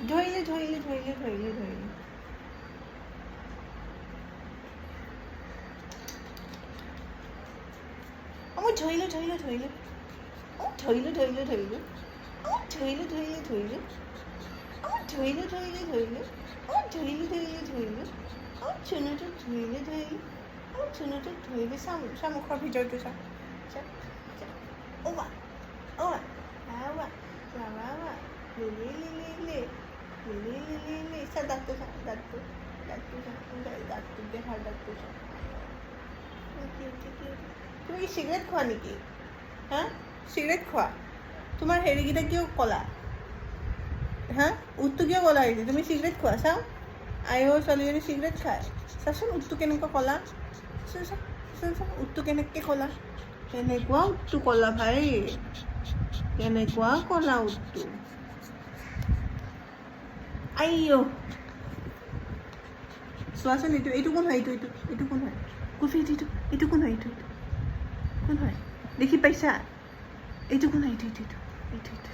ধৰিলে ধৰিলে ধৰিলে ধৰিলে ধৰিলে মই ধৰিলোঁ ধৰিলোঁ ধৰিলোঁ ধৰিলোঁ ধৰিলোঁ ধৰিলোঁ ধৰিলোঁ ধৰিলোঁ ধৰিলোঁ ধৰিলোঁ ধৰিলোঁ ধৰিলোঁ ধৰিলোঁ ধৰিলোঁ ধৰিলোঁ চুনুটো ধৰিলোঁ ধৰিলোঁ চুনুটো ধৰিলোঁ চা মুখৰ ভিতৰটো চা অ'বা অ'বা আবা বাবা বা লিলি লিলি লে লিলি লিলি লে চা দাঁতটো চা দাঁতটো দেখাৰ দাঁতটো চা তুমি কি চিগাৰেট খোৱা নেকি হা চিগাৰেট খোৱা তোমাৰ হেৰিকেইটা কিয় ক'লা হা উঠটো কিয় ক'লা হৈছে তুমি চিগাৰেট খোৱা চাওঁ ছোৱালীজনী চিগাৰেট খায় চাচোন উঠটো কেনেকুৱা ক'লা চা উঠটো কেনেকৈ ক'লা কেনেকুৱা উঠটো ক'লা ভাই কেনেকুৱা ক'লা উঠটো আইঅ চোৱাচোন এইটো কোন হয় এইটো কোন হয় কুফি এইটো কোন হয় কোন হয় দেখি পাইছা এইটো কোন হয় এইটো